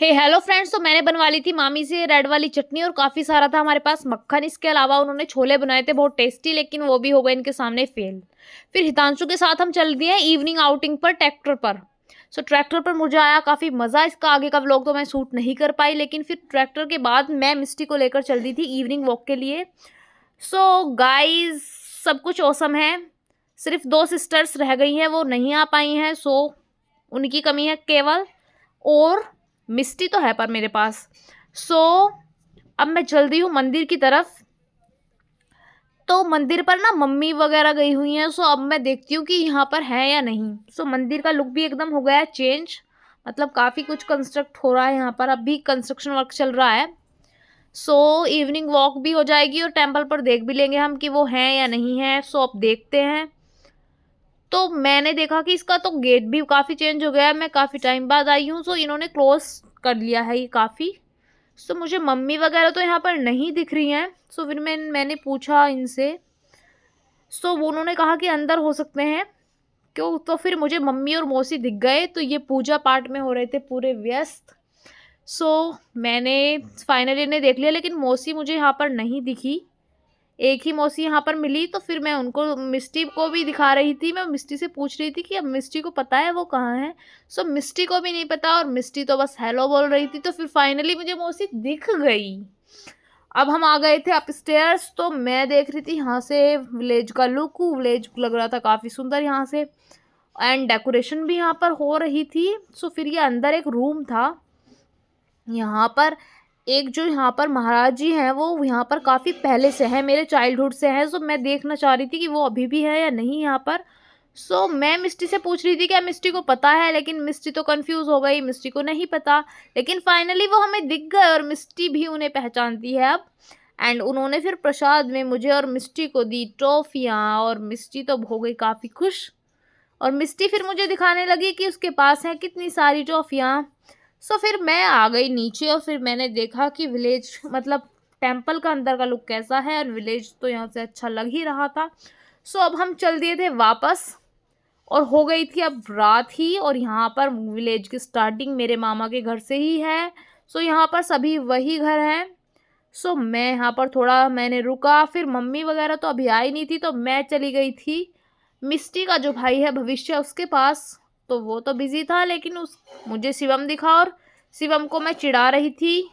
Hello friends. तो मैंने बनवा ली थी मामी से रेड वाली चटनी और काफ़ी सारा था हमारे पास मक्खन। इसके अलावा उन्होंने छोले बनाए थे बहुत टेस्टी, लेकिन वो भी हो गए इनके सामने फेल। फिर हितांशु के साथ हम चल दिए इवनिंग आउटिंग पर ट्रैक्टर पर। ट्रैक्टर पर मुझे आया काफ़ी मज़ा। इसका आगे का व्लॉग तो मैं शूट नहीं कर पाई, लेकिन फिर ट्रैक्टर के बाद मैं मिस्टी को लेकर चल दी थी इवनिंग वॉक के लिए। गाइज, सब कुछ औसम है। सिर्फ 2 सिस्टर्स रह गई हैं, वो नहीं आ पाई हैं। उनकी कमी है केवल, और मिस्टी तो है पर मेरे पास। सो अब मैं चल रही हूँ मंदिर की तरफ। तो मंदिर पर ना मम्मी वगैरह गई हुई हैं। अब मैं देखती हूँ कि यहाँ पर है या नहीं। मंदिर का लुक भी एकदम हो गया है चेंज। मतलब काफ़ी कुछ कंस्ट्रक्ट हो रहा है यहाँ पर, अभी कंस्ट्रक्शन वर्क चल रहा है। इवनिंग वॉक भी हो जाएगी और टेम्पल पर देख भी लेंगे हम कि वो हैं या नहीं है। अब देखते हैं। तो मैंने देखा कि इसका तो गेट भी काफ़ी चेंज हो गया है। मैं काफ़ी टाइम बाद आई हूँ। इन्होंने क्लोज कर लिया है ये काफ़ी। मुझे मम्मी वगैरह तो यहाँ पर नहीं दिख रही हैं। फिर मैंने पूछा इनसे। वो उन्होंने कहा कि अंदर हो सकते हैं। क्यों? तो फिर मुझे मम्मी और मौसी दिख गए। तो ये पूजा पाठ में हो रहे थे पूरे व्यस्त। मैंने फाइनली इन्हें देख लिया, लेकिन मौसी मुझे यहाँ पर नहीं दिखी। एक ही मौसी यहाँ पर मिली। तो फिर मैं उनको मिस्टी को भी दिखा रही थी। मैं मिस्टी से पूछ रही थी कि अब मिस्टी को पता है वो कहाँ है। मिस्टी को भी नहीं पता, और मिस्टी तो बस हेलो बोल रही थी। तो फिर फाइनली मुझे मौसी दिख गई। अब हम आ गए थे अपस्टेयर्स। तो मैं देख रही थी यहाँ से विलेज का लुक। विलेज लग रहा था काफ़ी सुंदर यहाँ से, एंड डेकोरेशन भी यहाँ पर हो रही थी। फिर ये अंदर एक रूम था। यहाँ पर एक जो यहाँ पर महाराज जी हैं, वो यहाँ पर काफ़ी पहले से हैं, मेरे चाइल्डहुड से हैं। मैं देखना चाह रही थी कि वो अभी भी है या नहीं यहाँ पर। मैं मिस्टी से पूछ रही थी क्या मिस्टी को पता है, लेकिन मिस्टी तो कंफ्यूज हो गई, मिस्टी को नहीं पता। लेकिन फाइनली वो हमें दिख गए और मिस्टी भी उन्हें पहचानती है अब। एंड उन्होंने फिर प्रसाद में मुझे और मिस्टी को दी टॉफ़ियाँ, और मिस्टी तो हो गई काफ़ी खुश। और मिस्टी फिर मुझे दिखाने लगी कि उसके पास हैं कितनी सारी टॉफ़ियाँ। फिर मैं आ गई नीचे, और फिर मैंने देखा कि विलेज मतलब टेंपल का अंदर का लुक कैसा है, और विलेज तो यहाँ से अच्छा लग ही रहा था। अब हम चल दिए थे वापस, और हो गई थी अब रात ही। और यहाँ पर विलेज की स्टार्टिंग मेरे मामा के घर से ही है। यहाँ पर सभी वही घर हैं। मैं यहाँ पर थोड़ा मैंने रुका। फिर मम्मी वगैरह तो अभी आई नहीं थी, तो मैं चली गई थी मिस्टी का जो भाई है भविष्य, उसके पास। तो वो तो बिजी था, लेकिन मुझे शिवम दिखा, और शिवम को मैं चिढ़ा रही थी